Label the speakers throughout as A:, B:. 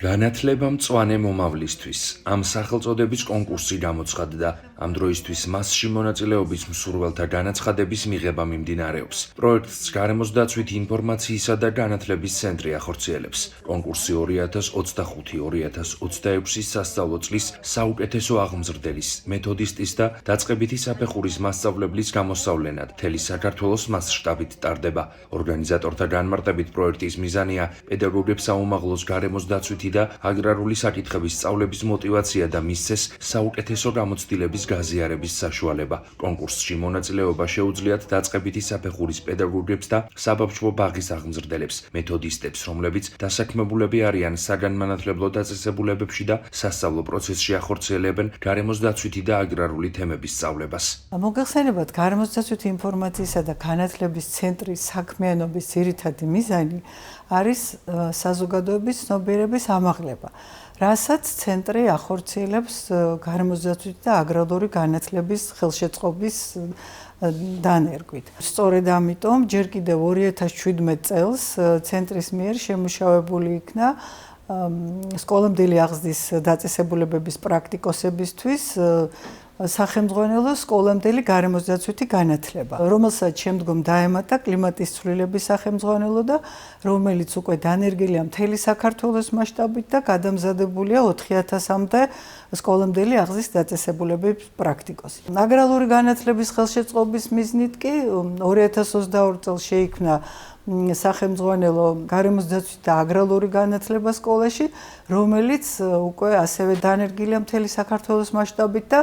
A: განათლება მწვანე მომავლისთვის. ამ სახელწოდების კონკურსი გამოცხადდა. ამ დროისთვის მასში მონაწილეობის მსურველთა განაცხადების მიღება მიმდინარეობს. პროექტს გარემოს დაცვითი ინფორმაციისა და განათლების ცენტრი ახორციელებს. კონკურსი 2025-2026 სასწავლო წლის საუკეთესო აღმზრდელის, მეთოდისტის და დაწყებითი საფეხურის მასწავლებლის გამოსწავლენად მთელი საქართველოს მასშტაბით ტარდება. ორგანიზატორთა განმარტებით პროექტის მიზანია პედაგოგებს საუმაღლოს გარემოს დაცვითი და აგრარული საკითხების სწავლების მოტივაცია და მისცეს საუკეთესო გამოცდილების გაზიარების საშუალება. კონკურსში მონაწილეობა შეუძლიათ დაწყებითი საფეხურის პედაგოგებს და საბავშვო ბაღის აღმზრდელებს, მეთოდისტებს, რომლებიც დასაქმებულები არიან საგანმანათლებლო დაწესებულებებში და სასწავლო პროცესში ახორციელებენ გარემოს დაცვითი და აგრარული თემების სწავლებას.
B: მოგეხსენებათ, გარემოს დაცვითი ინფორმაციისა და განათლების ცენტრის საქმიანობის ძირითადი მიზანი არის საზოგადოების ცნობიერების ამაღლება, რასაც ცენტრი ახორციელებს გარემოს დაცვითი და აგრარული განათლების ხელშეწყობის დანერგვით. სწორედ ამიტომ ჯერ კიდევ 2017 წელს ცენტრის მიერ შემუშავებული იქნა სკოლამდელი აღზრდის დაწესებულებების პრაქტიკოსებისთვის სახელმძღვანელო სკოლამდელი გარემოს დაცვითი განათლება, რომელსაც შემდგომ დაემატა კლიმატის ცვლილების სახელმძღვანელო და რომელიც უკვე დანერგილია მთელი საქართველოს მასშტაბით და გადამზადებულია 4000-მდე სკოლამდელი აღზრდის დაწესებულებების პრაქტიკოსი. აგრარული განათლების ხელშეწყობის მიზნით კი 2022 წელს შეიქმნა სახელმძღვანელო გარემოს დაცვითი და აგრარული განათლება სკოლაში, რომელიც უკვე ასევე დანერგილია მთელი საქართველოს მასშტაბით და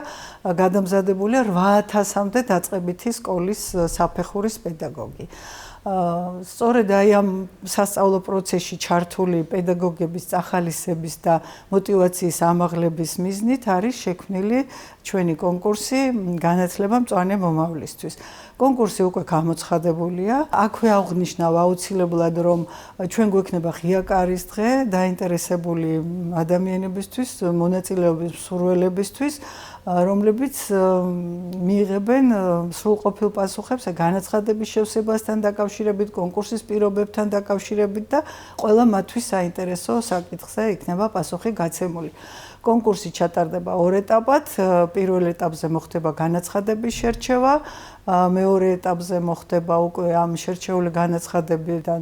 B: გადამზადებულია 8000-მდე დაწყებითი სკოლის საფეხურის პედაგოგი. სწორედ აი ამ სასწავლო პროცესში ჩართული პედაგოგების წახალისების და მოტივაციის ამაღლების მიზნით არის შექმნილი ჩვენი კონკურსი განათლება მწვანე მომავლისთვის. კონკურსი უკვე გამოცხადებულია. აქვე აღნიშნავ აუცილებლად, რომ ჩვენ გვექნება ღია კარის დღე დაინტერესებული ადამიანებისთვის, მონაწილეობის მსურველებისთვის, რომლებიც მიიღებენ სრულყოფილ პასუხებს განაცხადების შევსებასთან დაკავშირებით, კონკურსის პირობებთან დაკავშირებით და ყველა მათთვის საინტერესო საკითხზე იქნება პასუხი გაცემული. კონკურსი ჩატარდება 2 ეტაპად. პირველ ეტაპზე მოხდება განაცხადების შერჩევა, მეორე ეტაპზე მოხდება უკვე ამ შერჩეული განაცხადებიდან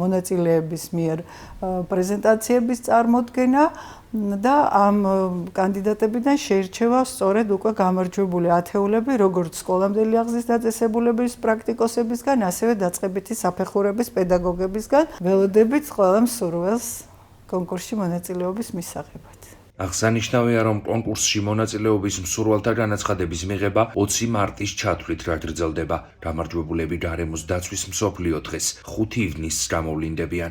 B: მონაწილეების მიერ პრეზენტაციების წარმოდგენა და ამ კანდიდატებიდან შეირჩევა სწორედ უკვე გამარჯვებული ათეულები, როგორც სკოლამდელი აღზრდის დაწესებულების პრაქტიკოსებისგან, ასევე დაწყებითი საფეხურების პედაგოგებისგან. ველოდებით ყველა მსურველს კონკურსში მონაწილეობის მისაღებად.
A: აღსანიშნავია, რომ კონკურსში მონაწილეობის მსურველთა განაცხადების მიღება 20 მარტის ჩათვლით გაგრძელდება. გამარჯვებულები გარემოს დაცვის მსოფლიო დღეს 5 ივნისს გამოვლინდებიან.